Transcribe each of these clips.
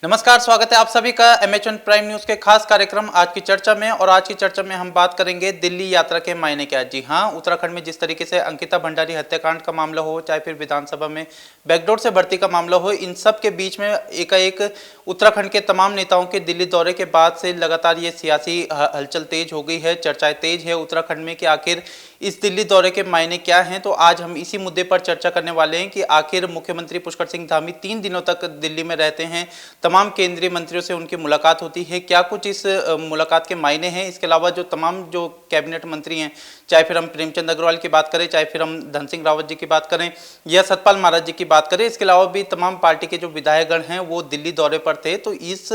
नमस्कार, स्वागत है आप सभी का एमएचएन प्राइम न्यूज के खास कार्यक्रम आज की चर्चा में। और आज की चर्चा में हम बात करेंगे दिल्ली यात्रा के मायने क्या। जी हाँ, उत्तराखंड में जिस तरीके से अंकिता भंडारी हत्याकांड का मामला हो, चाहे फिर विधानसभा में बैकडोर से भर्ती का मामला हो, इन सब के बीच में एकाएक उत्तराखंड के तमाम नेताओं के दिल्ली दौरे के बाद से लगातार ये सियासी हलचल तेज हो गई है, चर्चाएं तेज है उत्तराखंड में कि आखिर इस दिल्ली दौरे के मायने क्या हैं। तो आज हम इसी मुद्दे पर चर्चा करने वाले हैं कि आखिर मुख्यमंत्री पुष्कर सिंह धामी 3 दिनों तक दिल्ली में रहते हैं, तमाम केंद्रीय मंत्रियों से उनकी मुलाकात होती है, क्या कुछ इस मुलाकात के मायने हैं। इसके अलावा जो तमाम जो कैबिनेट मंत्री हैं, चाहे फिर हम प्रेमचंद अग्रवाल की बात करें, चाहे फिर हम धन सिंह रावत जी की बात करें या सतपाल महाराज जी की बात करें, इसके अलावा भी तमाम पार्टी के जो विधायकगण हैं वो दिल्ली दौरे पर थे। तो इस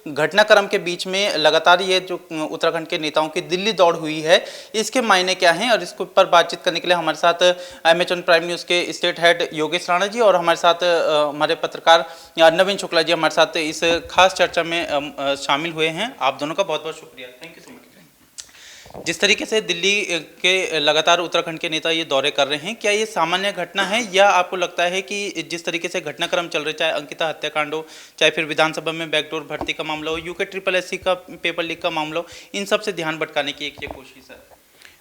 घटनाक्रम के बीच में लगातार ये जो उत्तराखंड के नेताओं की दिल्ली दौड़ हुई है, इसके मायने क्या हैं, और इसके ऊपर बातचीत करने के लिए हमारे साथ एमएचएन प्राइम न्यूज़ के स्टेट हेड योगेश राणा जी और हमारे साथ हमारे पत्रकार नवीन शुक्ला जी हमारे साथ इस खास चर्चा में शामिल हुए हैं। आप दोनों का बहुत बहुत शुक्रिया, थैंक यू सो मच। जिस तरीके से दिल्ली के लगातार उत्तराखंड के नेता ये दौरे कर रहे हैं, क्या ये सामान्य घटना है या आपको लगता है कि जिस तरीके से घटनाक्रम चल रहे, चाहे अंकिता हत्याकांड हो, चाहे फिर विधानसभा में बैकडोर भर्ती का मामला हो, यूके SSSC का पेपर लीक का मामला हो, इन सब से ध्यान भटकाने की एक ये कोशिश है?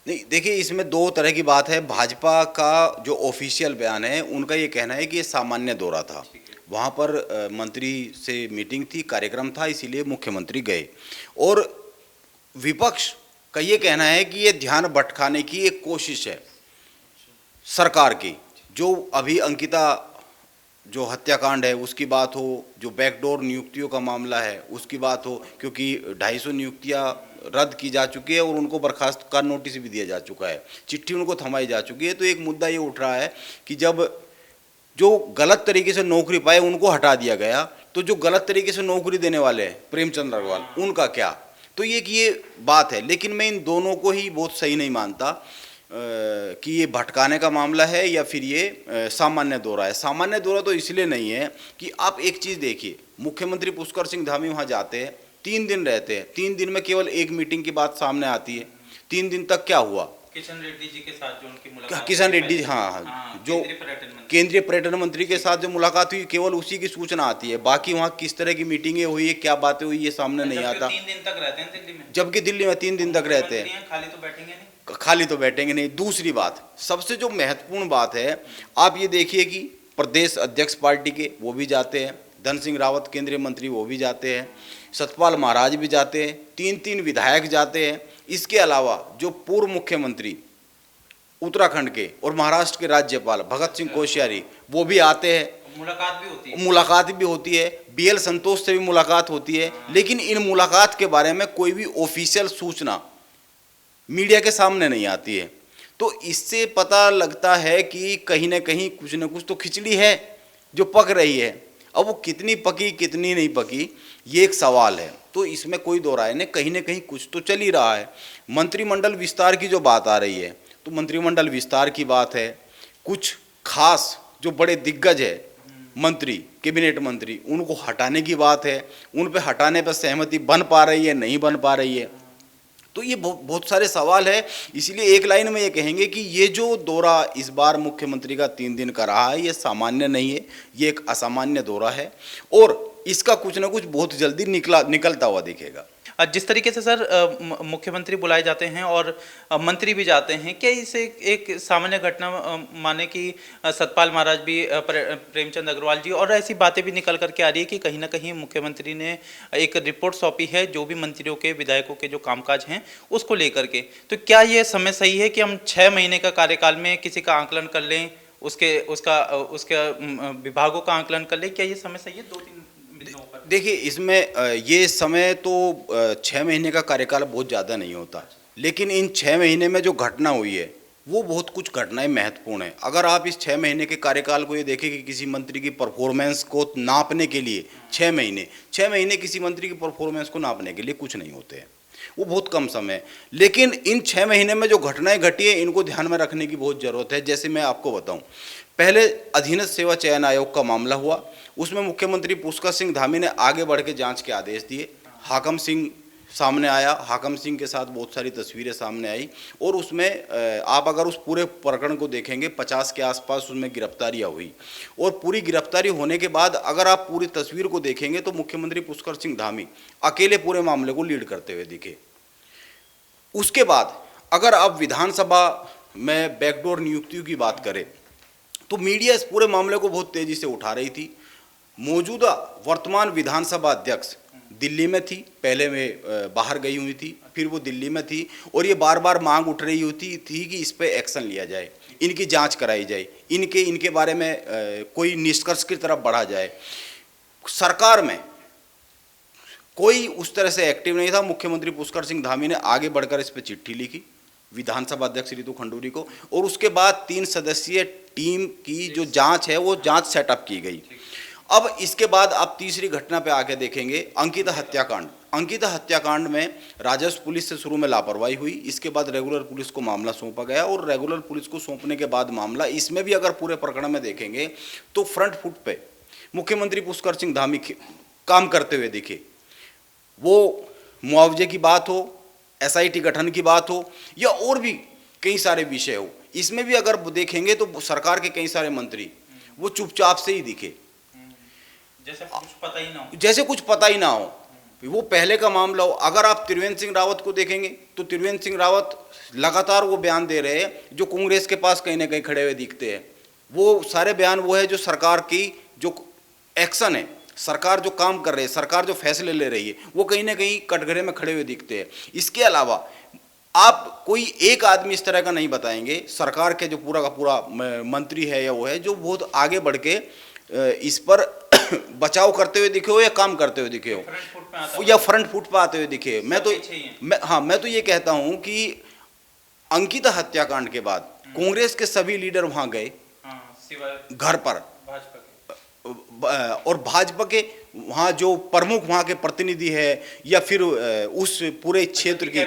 नहीं, देखिए, इसमें दो तरह की बात है। भाजपा का जो ऑफिशियल बयान है, उनका ये कहना है कि ये सामान्य दौरा था, वहाँ पर मंत्री से मीटिंग थी, कार्यक्रम था, इसीलिए मुख्यमंत्री गए। और विपक्ष का ये कहना है कि ये ध्यान भटकाने की एक कोशिश है सरकार की। जो अभी अंकिता जो हत्याकांड है उसकी बात हो, जो बैकडोर नियुक्तियों का मामला है उसकी बात हो, क्योंकि 250 नियुक्तियाँ रद्द की जा चुकी है और उनको बर्खास्त का नोटिस भी दिया जा चुका है, चिट्ठी उनको थमाई जा चुकी है। तो एक मुद्दा ये उठ रहा है कि जब जो गलत तरीके से नौकरी पाए उनको हटा दिया गया, तो जो गलत तरीके से नौकरी देने वाले हैं प्रेमचंद अग्रवाल, उनका क्या? तो ये बात है। लेकिन मैं इन दोनों को ही बहुत सही नहीं मानता कि ये भटकाने का मामला है या फिर ये सामान्य दौरा है। सामान्य दौरा तो इसलिए नहीं है कि आप एक चीज़ देखिए, मुख्यमंत्री पुष्कर सिंह धामी वहाँ जाते हैं, 3 दिन रहते हैं, 3 दिन में केवल एक मीटिंग की बात सामने आती है। 3 दिन तक क्या हुआ? किशन रेड्डी जी के साथ जो उनकी मुलाकात, किशन रेड्डी, हाँ, जो केंद्रीय पर्यटन मंत्री के साथ जो मुलाकात हुई, केवल उसी की सूचना आती है। बाकी वहाँ किस तरह की मीटिंगें हुई है, क्या बातें हुई, ये सामने नहीं आता। 3 दिन तक रहते हैं दिल्ली में, जबकि दिल्ली में 3 दिन तक रहते हैं, खाली तो बैठेंगे नहीं। दूसरी बात, सबसे जो महत्वपूर्ण बात है, आप ये देखिए कि प्रदेश अध्यक्ष पार्टी के वो भी जाते हैं, धन सिंह रावत केंद्रीय मंत्री वो भी जाते हैं, सतपाल महाराज भी जाते हैं, 3 विधायक जाते हैं। इसके अलावा जो पूर्व मुख्यमंत्री उत्तराखंड के और महाराष्ट्र के राज्यपाल भगत सिंह कोश्यारी वो भी आते हैं, मुलाकात भी होती है, BL संतोष से भी मुलाकात होती है। लेकिन इन मुलाकात के बारे में कोई भी ऑफिशियल सूचना मीडिया के सामने नहीं आती है। तो इससे पता लगता है कि कहीं ना कहीं कुछ न कुछ तो खिचड़ी है जो पक रही है। अब वो कितनी पकी कितनी नहीं पकी, ये एक सवाल है। तो इसमें कोई दो राय नहीं, कहीं ना कहीं कुछ तो चल ही रहा है। मंत्रिमंडल विस्तार की जो बात आ रही है, तो मंत्रिमंडल विस्तार की बात है। कुछ खास जो बड़े दिग्गज है मंत्री, कैबिनेट मंत्री, उनको हटाने की बात है। उन पे हटाने पर सहमति बन पा रही है, नहीं बन पा रही है। तो ये बहुत सारे सवाल है। इसीलिए एक लाइन में ये कहेंगे कि ये जो दौरा इस बार मुख्यमंत्री का 3 दिन का रहा है, ये सामान्य नहीं है, ये एक असामान्य दौरा है और इसका कुछ ना कुछ बहुत जल्दी निकलता हुआ दिखेगा। जिस तरीके से सर मुख्यमंत्री बुलाए जाते हैं और मंत्री भी जाते हैं, क्या इसे एक सामान्य घटना माने कि सतपाल महाराज भी, प्रेमचंद अग्रवाल जी, और ऐसी बातें भी निकल करके आ रही है कि कहीं ना कहीं मुख्यमंत्री ने एक रिपोर्ट सौंपी है जो भी मंत्रियों के, विधायकों के जो कामकाज हैं उसको लेकर के। तो क्या ये समय सही है कि हम 6 महीने का कार्यकाल में किसी का आंकलन कर लें, उसके विभागों का आंकलन कर लें? क्या ये समय सही है 2-3? देखिए, इसमें ये समय तो 6 महीने का कार्यकाल बहुत ज़्यादा नहीं होता, लेकिन इन 6 महीने में जो घटना हुई है वो बहुत कुछ घटनाएं महत्वपूर्ण है। अगर आप इस 6 महीने के कार्यकाल को ये देखें कि किसी मंत्री की परफॉर्मेंस को नापने के लिए 6 महीने किसी मंत्री की परफॉर्मेंस को नापने के लिए कुछ नहीं होते हैं, वो बहुत कम समय है। लेकिन इन 6 महीने में जो घटनाएं घटी है, इनको ध्यान में रखने की बहुत ज़रूरत है। जैसे मैं आपको बताऊं, पहले अधीनस्थ सेवा चयन आयोग का मामला हुआ, उसमें मुख्यमंत्री पुष्कर सिंह धामी ने आगे बढ़ के जांच के आदेश दिए। हाकम सिंह सामने आया, हाकम सिंह के साथ बहुत सारी तस्वीरें सामने आई और उसमें आप अगर उस पूरे प्रकरण को देखेंगे 50 के आसपास उसमें गिरफ्तारियां हुई और पूरी गिरफ्तारी होने के बाद अगर आप पूरी तस्वीर को देखेंगे तो मुख्यमंत्री पुष्कर सिंह धामी अकेले पूरे मामले को लीड करते हुए दिखे। उसके बाद अगर आप विधानसभा में बैकडोर नियुक्तियों की बात करें तो मीडिया इस पूरे मामले को बहुत तेजी से उठा रही थी। मौजूदा वर्तमान विधानसभा अध्यक्ष दिल्ली में थी, पहले में बाहर गई हुई थी, फिर वो दिल्ली में थी और ये बार बार मांग उठ रही होती थी कि इस पे एक्शन लिया जाए, इनकी जांच कराई जाए, इनके बारे में कोई निष्कर्ष की तरफ बढ़ा जाए। सरकार में कोई उस तरह से एक्टिव नहीं था। मुख्यमंत्री पुष्कर सिंह धामी ने आगे बढ़कर इस पर चिट्ठी लिखी विधानसभा अध्यक्ष रितु खंडूरी को और उसके बाद 3 सदस्यीय टीम की जो जांच है वो जांच सेटअप की गई। अब इसके बाद आप तीसरी घटना पे आके देखेंगे अंकिता हत्याकांड। अंकिता हत्याकांड में राजस्व पुलिस से शुरू में लापरवाही हुई, इसके बाद रेगुलर पुलिस को मामला सौंपा गया और रेगुलर पुलिस को सौंपने के बाद मामला, इसमें भी अगर पूरे प्रकरण में देखेंगे तो फ्रंट फुट पे मुख्यमंत्री पुष्कर सिंह धामी काम करते हुए दिखे। वो मुआवजे की बात हो, SIT गठन की बात हो या और भी कई सारे विषय हो, इसमें भी अगर देखेंगे तो सरकार के कई सारे मंत्री वो चुपचाप से ही दिखे, जैसे कुछ पता ही ना हो। वो पहले का मामला हो। अगर आप त्रिवेंद्र सिंह रावत को देखेंगे तो त्रिवेंद्र सिंह रावत लगातार वो बयान दे रहे हैं जो कांग्रेस के पास कहीं ना कहीं खड़े हुए दिखते हैं। वो सारे बयान वो है जो सरकार की जो एक्शन है, सरकार जो काम कर रही है, सरकार जो फैसले ले रही है, वो कहीं ना कहीं कटघरे में खड़े हुए दिखते हैं। इसके अलावा आप कोई एक आदमी इस तरह का नहीं बताएंगे सरकार के जो पूरा का पूरा मंत्री है या वो है जो बहुत आगे बढ़ के इस पर बचाव करते हुए दिखे हो या काम करते हुए दिखे हो या फ्रंट फुट पे आते हुए दिखे। मैं तो ये कहता हूं कि अंकिता हत्याकांड के बाद कांग्रेस के सभी लीडर वहां गए घर पर और भाजपा के वहाँ जो प्रमुख वहाँ के प्रतिनिधि है या फिर उस पूरे क्षेत्र की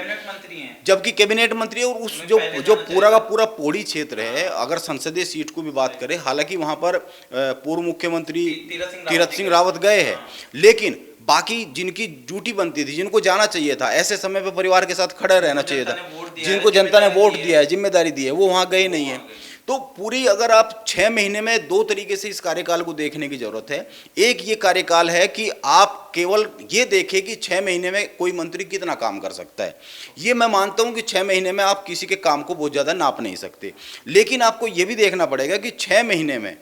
जबकि कैबिनेट मंत्री है और उस जो पूरा का पूरा पौड़ी क्षेत्र है, अगर संसदीय सीट को भी बात करें, हालांकि वहाँ पर पूर्व मुख्यमंत्री तीरथ सिंह रावत गए हैं, लेकिन बाकी जिनकी ड्यूटी बनती थी, जिनको जाना चाहिए था, ऐसे समय पर परिवार के साथ खड़ा रहना चाहिए था, जिनको जनता ने वोट दिया है, जिम्मेदारी दी है, वो वहाँ गए नहीं है। तो पूरी अगर आप 6 महीने में 2 तरीके से इस कार्यकाल को देखने की जरूरत है। एक ये कार्यकाल है कि आप केवल ये देखें कि 6 महीने में कोई मंत्री कितना काम कर सकता है। ये मैं मानता हूं कि 6 महीने में आप किसी के काम को बहुत ज़्यादा नाप नहीं सकते, लेकिन आपको ये भी देखना पड़ेगा कि 6 महीने में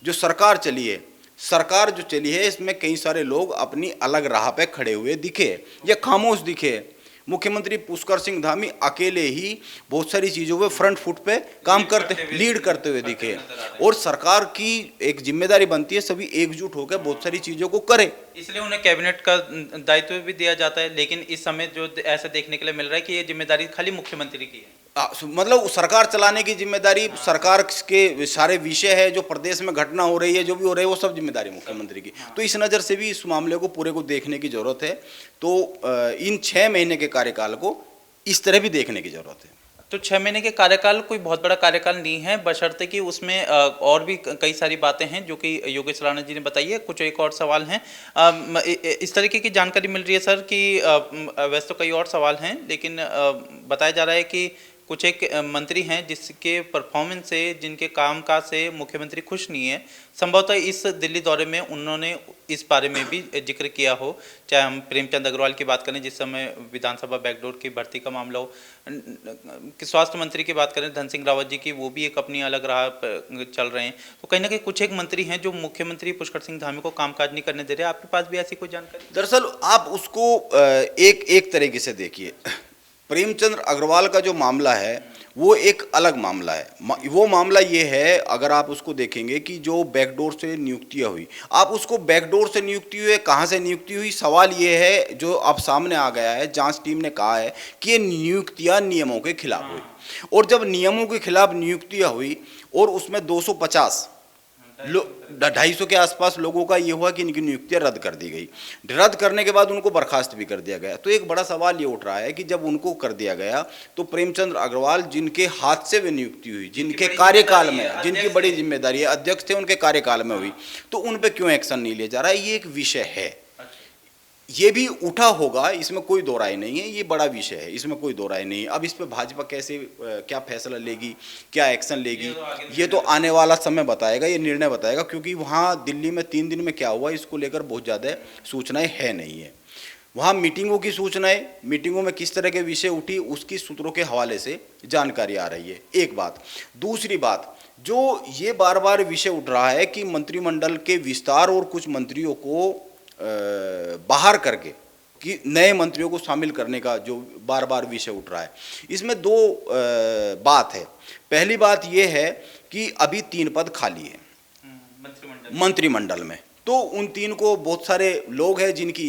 जो सरकार चली है इसमें कई सारे लोग अपनी अलग राह पे खड़े हुए दिखे या खामोश दिखे। मुख्यमंत्री पुष्कर सिंह धामी अकेले ही बहुत सारी चीज़ों पे फ्रंट फुट पे काम लीड करते हुए दिखे और सरकार की एक जिम्मेदारी बनती है सभी एकजुट होकर बहुत सारी चीज़ों को करे, इसलिए उन्हें कैबिनेट का दायित्व भी दिया जाता है। लेकिन इस समय जो ऐसा देखने के लिए मिल रहा है कि ये जिम्मेदारी खाली मुख्यमंत्री की है, मतलब सरकार चलाने की जिम्मेदारी, सरकार के सारे विषय है जो प्रदेश में घटना हो रही है, जो भी हो रही है, वो सब जिम्मेदारी मुख्यमंत्री की। तो इस नज़र से भी इस मामले को पूरे को देखने की जरूरत है। तो इन 6 महीने के कार्यकाल को इस तरह भी देखने की जरूरत है। तो 6 महीने के कार्यकाल कोई बहुत बड़ा कार्यकाल नहीं है, बशर्ते कि उसमें और भी कई सारी बातें हैं जो कि योगेश राणा जी ने बताई है। कुछ एक और सवाल हैं, इस तरीके की जानकारी मिल रही है सर कि वैसे तो कई और सवाल हैं, लेकिन बताया जा रहा है कि कुछ एक मंत्री हैं जिसके परफॉर्मेंस से, जिनके कामकाज से मुख्यमंत्री खुश नहीं है। संभवतः इस दिल्ली दौरे में उन्होंने इस बारे में भी जिक्र किया हो, चाहे हम प्रेमचंद अग्रवाल की बात करें जिस समय विधानसभा बैकडोर की भर्ती का मामला हो, कि स्वास्थ्य मंत्री की बात करें धन सिंह रावत जी की, वो भी एक अपनी अलग राह पर चल रहे हैं। तो कहीं ना कहीं कुछ एक मंत्री हैं जो मुख्यमंत्री पुष्कर सिंह धामी को कामकाज नहीं करने दे रहे। आपके पास भी ऐसी कोई जानकारी? दरअसल आप उसको एक तरीके से देखिए, प्रेमचंद अग्रवाल का जो मामला है वो एक अलग मामला है। वो मामला ये है, अगर आप उसको देखेंगे कि जो बैकडोर से नियुक्तियां हुई, आप उसको बैकडोर से नियुक्ति हुई, कहाँ से नियुक्ति हुई, सवाल ये है जो अब सामने आ गया है, जांच टीम ने कहा है कि ये नियुक्तियां नियमों के खिलाफ हुई। और जब नियमों के खिलाफ नियुक्तियां हुई और उसमें 250 250 के आसपास लोगों का ये हुआ कि इनकी नियुक्तियां रद्द कर दी गई। रद्द करने के बाद उनको बर्खास्त भी कर दिया गया। तो एक बड़ा सवाल ये उठ रहा है कि जब उनको कर दिया गया तो प्रेमचंद अग्रवाल जिनके हाथ से वे नियुक्ति हुई, जिनके कार्यकाल में, जिनकी बड़ी जिम्मेदारी है, अध्यक्ष थे, उनके कार्यकाल में हुई, तो उन पर क्यों एक्शन नहीं लिया जा रहा है, ये एक विषय है। ये भी उठा होगा, इसमें कोई दो राय नहीं है, ये बड़ा विषय है, इसमें कोई दो राय नहीं है। अब इस पे भाजपा कैसे क्या फैसला लेगी, क्या एक्शन लेगी, ये तो आने वाला समय बताएगा, ये निर्णय बताएगा, क्योंकि वहाँ दिल्ली में 3 दिन में क्या हुआ इसको लेकर बहुत ज़्यादा सूचनाएं है नहीं है। वहाँ मीटिंगों की सूचनाएं, मीटिंगों में किस तरह के विषय उठी उसकी सूत्रों के हवाले से जानकारी आ रही है, एक बात। दूसरी बात, जो ये बार बार विषय उठ रहा है कि मंत्रिमंडल के विस्तार और कुछ मंत्रियों को बाहर करके कि नए मंत्रियों को शामिल करने का जो बार बार विषय उठ रहा है, इसमें दो बात है। पहली बात ये है कि अभी 3 पद खाली है मंत्रिमंडल में, तो उन 3 को बहुत सारे लोग हैं जिनकी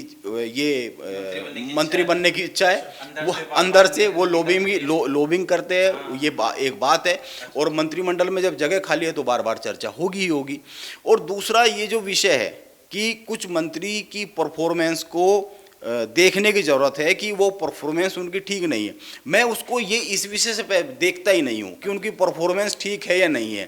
ये मंत्री बनने की इच्छा है, वो अंदर से वो लोबिंग करते हैं, ये एक बात है। और मंत्रिमंडल में जब जगह खाली है तो बार बार चर्चा होगी ही होगी। और दूसरा ये जो विषय है कि कुछ मंत्री की परफॉर्मेंस को देखने की ज़रूरत है कि वो परफॉर्मेंस उनकी ठीक नहीं है। मैं उसको ये इस विषय से देखता ही नहीं हूँ कि उनकी परफॉर्मेंस ठीक है या नहीं है।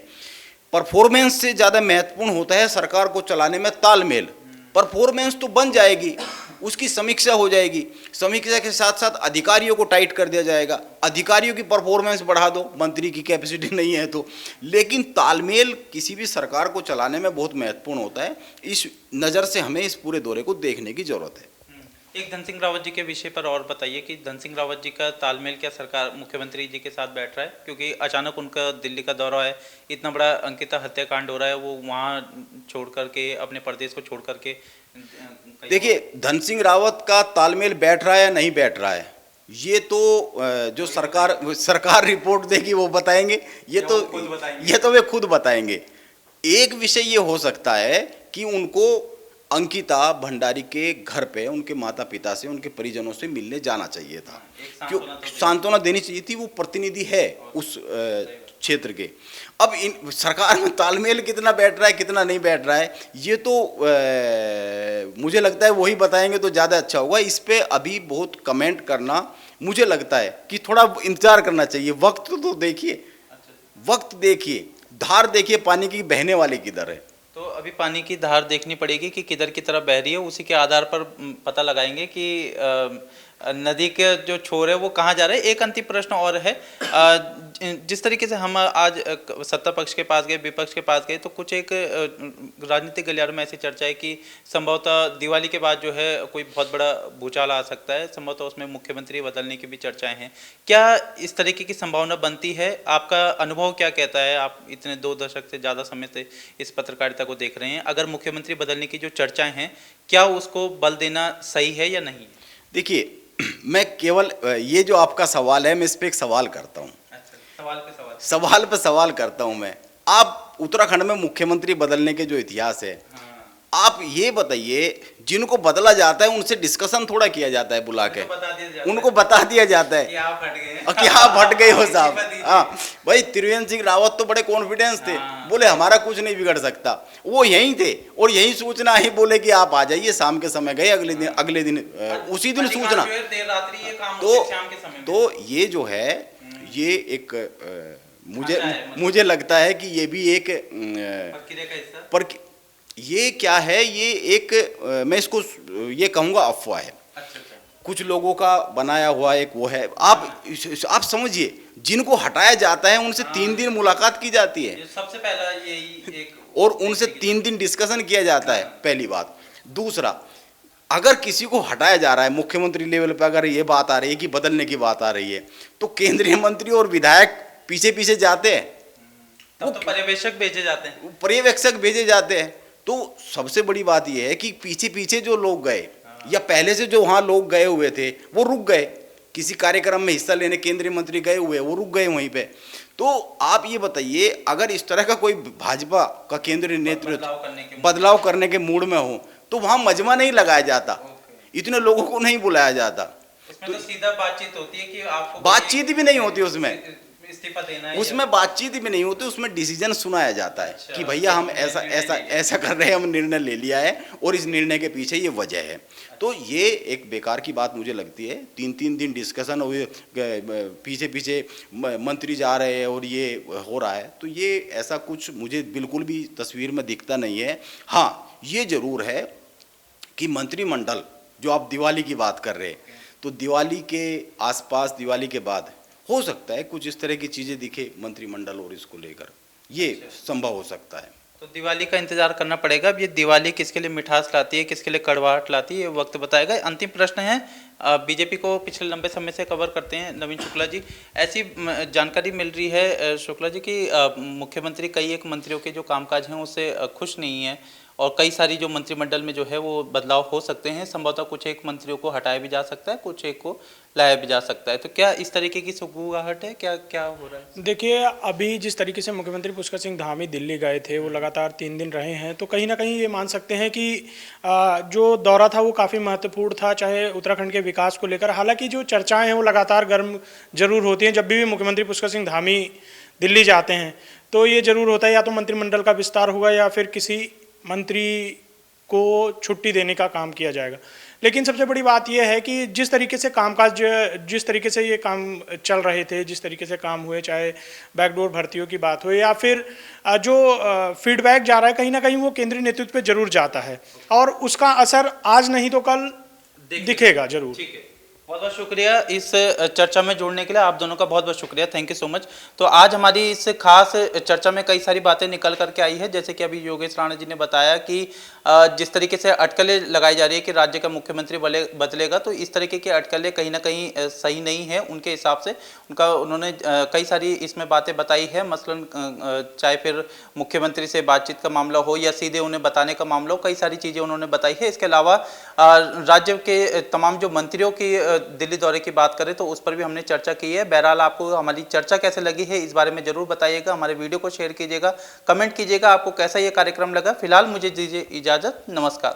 परफॉर्मेंस से ज़्यादा महत्वपूर्ण होता है सरकार को चलाने में तालमेल। परफॉर्मेंस तो बन जाएगी, उसकी समीक्षा हो जाएगी, समीक्षा के साथ साथ अधिकारियों को टाइट कर दिया जाएगा, अधिकारियों की परफॉर्मेंस बढ़ा दो, मंत्री की कैपेसिटी नहीं है तो। लेकिन तालमेल किसी भी सरकार को चलाने में बहुत महत्वपूर्ण होता है। इस नज़र से हमें इस पूरे दौरे को देखने की ज़रूरत है। एक धन सिंह रावत जी के विषय पर और बताइए कि धन सिंह रावत जी का तालमेल क्या सरकार मुख्यमंत्री जी के साथ बैठ रहा है, क्योंकि अचानक उनका दिल्ली का दौरा है, इतना बड़ा अंकिता हत्याकांड हो रहा है, वो वहाँ छोड़ करके अपने प्रदेश को छोड़ करके। देखिए, धन सिंह रावत का तालमेल बैठ रहा है या नहीं बैठ रहा है, ये तो जो सरकार रिपोर्ट देगी वो बताएंगे, ये तो वे खुद बताएंगे। एक विषय ये हो सकता है कि उनको अंकिता भंडारी के घर पे उनके माता पिता से, उनके परिजनों से मिलने जाना चाहिए था, क्यों सांत्वना देनी चाहिए थी, वो प्रतिनिधि है उस क्षेत्र के। अब इन सरकार में तालमेल कितना बैठ रहा है कितना नहीं बैठ रहा है, ये तो मुझे लगता है वही बताएंगे तो ज़्यादा अच्छा होगा। इस पे अभी बहुत कमेंट करना, मुझे लगता है कि थोड़ा इंतजार करना चाहिए। वक्त तो देखिए, वक्त देखिए, धार देखिए पानी की बहने वाली किधर है। तो अभी पानी की धार देखनी पड़ेगी कि किधर की तरफ बह रही है, उसी के आधार पर पता लगाएंगे कि नदी के जो छोर है वो कहाँ जा रहे हैं। एक अंतिम प्रश्न और है, जिस तरीके से हम आज सत्ता पक्ष के पास गए, विपक्ष के पास गए, तो कुछ एक राजनीतिक गलियारों में ऐसी चर्चा है कि संभवतः दिवाली के बाद जो है कोई बहुत बड़ा भूचाल आ सकता है, संभवतः उसमें मुख्यमंत्री बदलने की भी चर्चाएं हैं। क्या इस तरीके की संभावना बनती है? आपका अनुभव क्या कहता है? आप इतने 2 दशक से ज़्यादा समय से इस पत्रकारिता को देख रहे हैं, अगर मुख्यमंत्री बदलने की जो चर्चाएं हैं, क्या उसको बल देना सही है या नहीं? देखिए, मैं केवल ये जो आपका सवाल है, मैं इस पे एक सवाल करता हूँ। अच्छा, सवाल पे सवाल करता हूँ मैं। आप उत्तराखंड में मुख्यमंत्री बदलने के जो इतिहास है, आप ये बताइए, जिनको बदला जाता है उनसे डिस्कशन थोड़ा किया जाता है बुला के, उनको बता दिया जाता है कि आप हट गए हो साहब। हाँ भाई, त्रिवेंद्र सिंह रावत तो बड़े कॉन्फिडेंस थे, बोले हमारा कुछ नहीं बिगड़ सकता, वो यहीं थे और यही सूचना ही बोले कि आप आ जाइए। शाम के समय गए, अगले दिन उसी दिन सूचना। तो ये जो है, ये एक मुझे लगता है कि ये भी एक ये क्या है, ये एक मैं इसको ये कहूँगा अफवाह है। कुछ लोगों का बनाया हुआ एक वो है। आप समझिए, जिनको हटाया जाता है उनसे 3 दिन मुलाकात की जाती है, सबसे पहला यही एक, और उनसे 3 दिन डिस्कशन किया जाता है, पहली बात। दूसरा, अगर किसी को हटाया जा रहा है मुख्यमंत्री लेवल पर, अगर ये बात आ रही है कि बदलने की बात आ रही है, तो केंद्रीय मंत्री और विधायक पीछे पीछे जाते हैं, तब तो पर्यवेक्षक भेजे जाते हैं, पर्यवेक्षक भेजे जाते हैं। तो सबसे बड़ी बात यह है कि पीछे पीछे जो लोग गए या पहले से जो वहाँ लोग गए हुए थे वो रुक गए, किसी कार्यक्रम में हिस्सा लेने केंद्रीय मंत्री गए हुए, वो रुक गए वहीं पे। तो आप ये बताइए, अगर इस तरह का कोई भाजपा का केंद्रीय नेतृत्व बदलाव करने के मूड में हो तो वहाँ मजमा नहीं लगाया जाता, इतने लोगों को नहीं बुलाया जाता। तो सीधा बातचीत होती है कि आपको, बातचीत भी नहीं होती उसमें, इस्तीफा देना है, उसमें बातचीत भी नहीं होती, उसमें डिसीजन सुनाया जाता है। अच्छा, कि भैया हम ऐसा कर रहे हैं, हम निर्णय ले लिया है और इस निर्णय के पीछे ये वजह है। तो ये एक बेकार की बात मुझे लगती है। 3 दिन डिस्कशन हुए, पीछे पीछे मंत्री जा रहे हैं और ये हो रहा है, तो ये ऐसा कुछ मुझे बिल्कुल भी तस्वीर में दिखता नहीं है। हाँ, ये जरूर है कि मंत्रिमंडल जो आप दिवाली की बात कर रहे हैं, तो दिवाली के आसपास, दिवाली के बाद हो सकता है कुछ इस तरह की चीज़ें दिखे मंत्रिमंडल और इसको लेकर, ये संभव हो सकता है। तो दिवाली का इंतजार करना पड़ेगा। अब ये दिवाली किसके लिए मिठास लाती है, किसके लिए कड़वाहट लाती है, ये वक्त बताएगा। अंतिम प्रश्न है, बीजेपी को पिछले लंबे समय से कवर करते हैं नवीन शुक्ला जी, ऐसी जानकारी मिल रही है शुक्ला जी कि मुख्यमंत्री कई एक मंत्रियों के जो कामकाज हैं उससे खुश नहीं है और कई सारी जो मंत्रिमंडल में जो है वो बदलाव हो सकते हैं, संभवतः कुछ एक मंत्रियों को हटाया भी जा सकता है, कुछ एक को लाया भी जा सकता है। तो क्या इस तरीके की सुगबुगाहट है, क्या क्या हो रहा है? देखिए, अभी जिस तरीके से मुख्यमंत्री पुष्कर सिंह धामी दिल्ली गए थे, वो लगातार 3 दिन रहे हैं, तो कहीं ना कहीं ये मान सकते हैं कि जो दौरा था वो काफ़ी महत्वपूर्ण था, चाहे उत्तराखंड के विकास को लेकर। हालांकि जो चर्चाएं हैं वो लगातार गर्म जरूर होती हैं। जब भी मुख्यमंत्री पुष्कर सिंह धामी दिल्ली जाते हैं तो ये जरूर होता है या तो मंत्रिमंडल का विस्तार होगा या फिर किसी मंत्री को छुट्टी देने का काम किया जाएगा। लेकिन सबसे बड़ी बात यह है कि जिस तरीके से कामकाज, जिस तरीके से ये काम चल रहे थे, जिस तरीके से काम हुए, चाहे बैकडोर भर्तियों की बात हो या फिर जो फीडबैक जा रहा है, कहीं ना कहीं वो केंद्रीय नेतृत्व पे जरूर जाता है और उसका असर आज नहीं तो कल दिखेगा जरूर। ठीक है, बहुत बहुत शुक्रिया इस चर्चा में जुड़ने के लिए, आप दोनों का बहुत बहुत शुक्रिया, थैंक यू सो मच। तो आज हमारी इस खास चर्चा में कई सारी बातें निकल करके आई है, जैसे कि अभी योगेश राणा जी ने बताया कि जिस तरीके से अटकलें लगाई जा रही है कि राज्य का मुख्यमंत्री बदलेगा, तो इस तरीके की अटकलें कहीं ना कहीं सही नहीं है उनके हिसाब से। उन्होंने कई सारी इसमें बातें बताई है, मसलन चाहे फिर मुख्यमंत्री से बातचीत का मामला हो या सीधे उन्हें बताने का मामला हो, कई सारी चीज़ें उन्होंने बताई है। इसके अलावा राज्य के तमाम जो मंत्रियों की दिल्ली दौरे की बात करें तो उस पर भी हमने चर्चा की है। बहरहाल आपको हमारी चर्चा कैसे लगी है इस बारे में जरूर बताइएगा, हमारे वीडियो को शेयर कीजिएगा, कमेंट कीजिएगा आपको कैसा ये कार्यक्रम लगा। फिलहाल मुझे दीजिए इजाजत, नमस्कार।